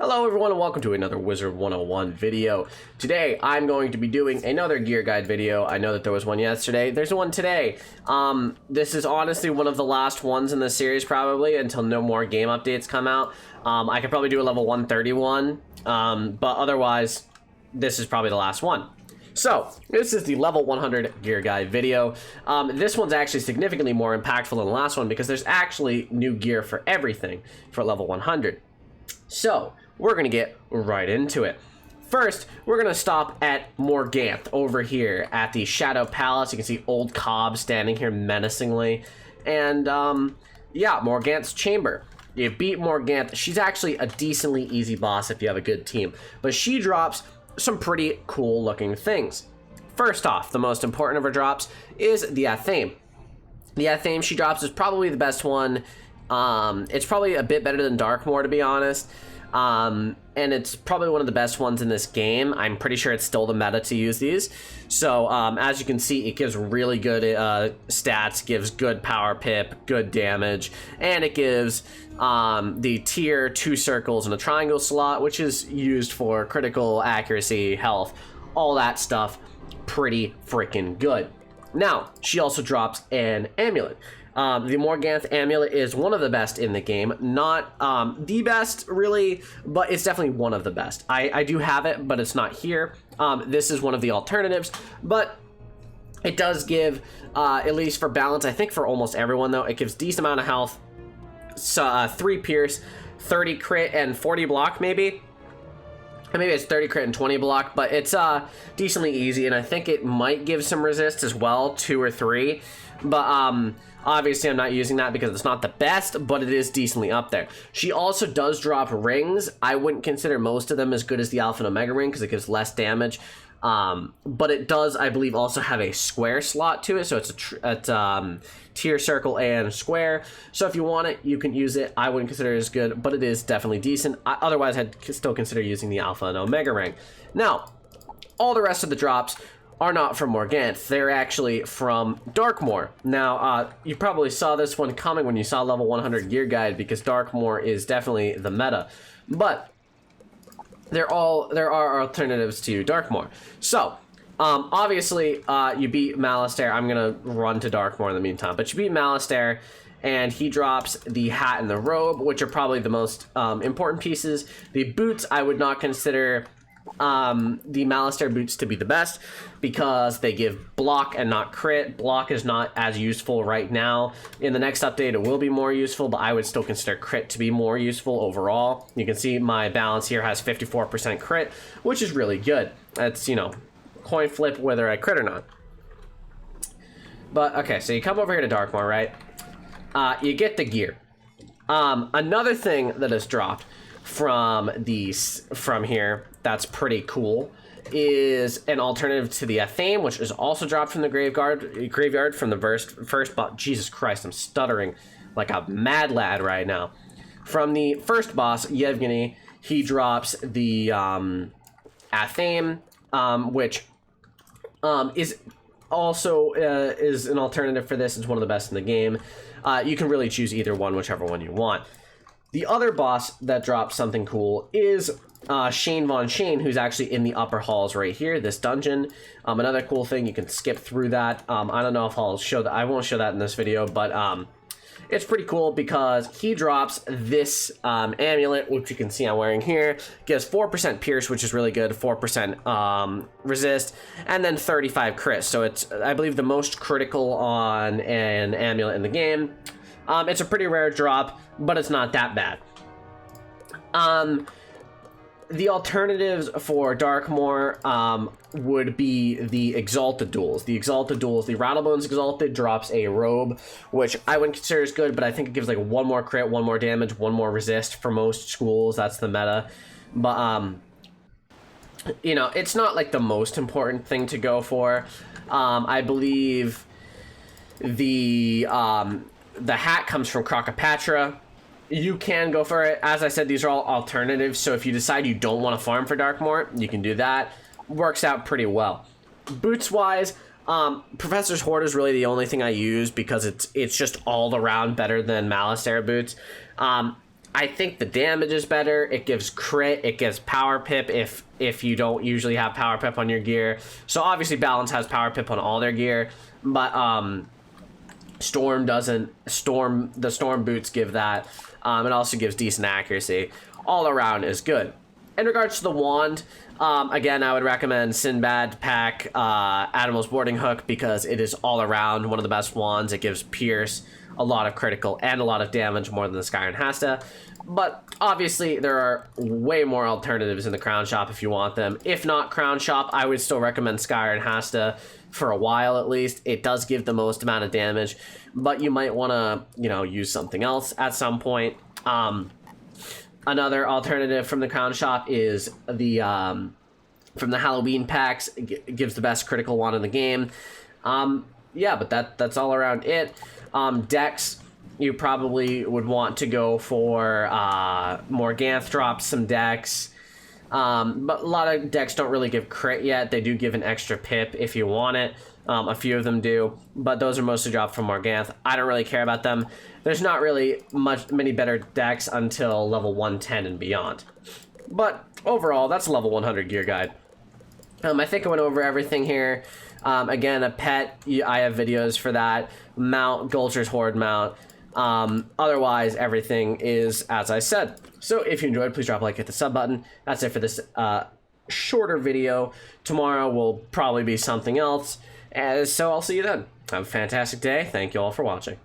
Hello everyone and welcome to another Wizard101 video. Today I'm going to be doing another gear guide video. I know that there was one yesterday. There's one today. This is honestly one of the last ones in the series probably until no more game updates come out. I could probably do a level 131, but otherwise this is probably the last one. So, this is the level 100 gear guide video. This one's actually significantly more impactful than the last one because there's actually new gear for everything for level 100. So, we're going to get right into it. First, we're going to stop at Morganth over here at the Shadow Palace. You can see Old Cobb standing here menacingly. And, yeah, Morganth's Chamber. You beat Morganth. She's actually a decently easy boss if you have a good team. But she drops some pretty cool looking things. First off, the most important of her drops is the Athame. The Athame she drops is probably the best one. It's probably a bit better than Darkmoor, to be honest. And it's probably one of the best ones in this game. I'm pretty sure it's still the meta to use these. So, as you can see, it gives really good stats, gives good power pip, good damage, and it gives the tier 2 circles and a triangle slot, which is used for critical accuracy, health, all that stuff. Pretty freaking good. Now, she also drops an amulet. The Morganth amulet is one of the best in the game. Not the best, really, but it's definitely one of the best. I do have it, but it's not here. This is one of the alternatives, but it does give, at least for balance, I think for almost everyone, though, it gives decent amount of health, 3 pierce, 30 crit, and 40 block, maybe. And maybe it's 30 crit and 20 block, but it's decently easy, and I think it might give some resist as well, 2 or 3. But obviously I'm not using that because it's not the best, but it is decently up there. She also does drop rings. I wouldn't consider most of them as good as the Alpha and Omega ring because it gives less damage. But it does, I believe, also have a square slot to it. So it's a tier circle and square. So if you want it, you can use it. I wouldn't consider it as good, but it is definitely decent. Otherwise, I'd still consider using the Alpha and Omega ring. Now, all the rest of the drops are not from Morganth. They're actually from Darkmoor. Now, you probably saw this one coming when you saw level 100 gear guide because Darkmoor is definitely the meta. But there are alternatives to Darkmoor. So, obviously, you beat Malastare. I'm gonna run to Darkmoor in the meantime. But you beat Malastare, and he drops the hat and the robe, which are probably the most important pieces. The boots, I would not consider the Malastare boots to be the best because they give block and not crit. Block is not as useful right now. In the next update it will be more useful, but I would still consider crit to be more useful overall. You can see my balance here has 54% crit, which is really good. That's, you know, coin flip whether I crit or not. But okay, so you come over here to Darkmoor, right? You get the gear. Another thing that is dropped from here that's pretty cool is an alternative to the Athame, which is also dropped from the graveyard from the first boss. Jesus Christ, I'm stuttering like a mad lad right now. From the first boss, Yevgeny, he drops the Athame, which is also is an alternative for this. It's one of the best in the game. You can really choose either one, whichever one you want. The other boss that drops something cool is Shane Von Shane, who's actually in the upper halls right here, this dungeon. Another cool thing, you can skip through that. I don't know if I'll show that. I won't show that in this video, but it's pretty cool because he drops this amulet, which you can see I'm wearing here. Gives 4% pierce, which is really good, 4% resist, and then 35 crit. So it's, I believe, the most critical on an amulet in the game. It's a pretty rare drop, but it's not that bad. The alternatives for Darkmoor would be the Exalted Duels. The Rattlebones Exalted drops a robe, which I wouldn't consider as good, but I think it gives like 1 more crit, 1 more damage, 1 more resist for most schools. That's the meta. But, you know, it's not like the most important thing to go for. I believe the hat comes from Crocopatra. You can go for it. As I said, these are all alternatives, so if you decide you don't want to farm for Darkmoor, you can do that. Works out pretty well. Boots wise, Professor's Hoard is really the only thing I use because it's just all around better than Malastare boots. I think the damage is better. It gives crit. It gives power pip if you don't usually have power pip on your gear. So obviously Balance has power pip on all their gear, but Storm doesn't. The Storm boots give that. It also gives decent accuracy. All around is good. In regards to the wand, again, I would recommend Sinbad pack Admiral's Boarding Hook because it is all around one of the best wands. It gives Pierce, a lot of critical, and a lot of damage, more than the Sky and Hasta. But obviously, there are way more alternatives in the Crown Shop if you want them. If not Crown Shop, I would still recommend Sky and Hasta for a while at least. It does give the most amount of damage, but you might want to, you know, use something else at some point. Another alternative from the Crown Shop is the from the Halloween packs. It gives the best critical wand in the game. Yeah, but that's all around it. Decks, you probably would want to go for more Ganth drops, some decks. But a lot of decks don't really give crit yet. They do give an extra pip if you want it. A few of them do, but those are mostly dropped from Morganth. I don't really care about them. There's not really many better decks until level 110 and beyond. But overall, that's a level 100 gear guide. I think I went over everything here. Again, a pet, I have videos for that. Mount, Gulcher's Horde mount. Otherwise, everything is as I said. So if you enjoyed, please drop a like, hit the sub button. That's it for this shorter video. Tomorrow will probably be something else. So I'll see you then. Have a fantastic day. Thank you all for watching.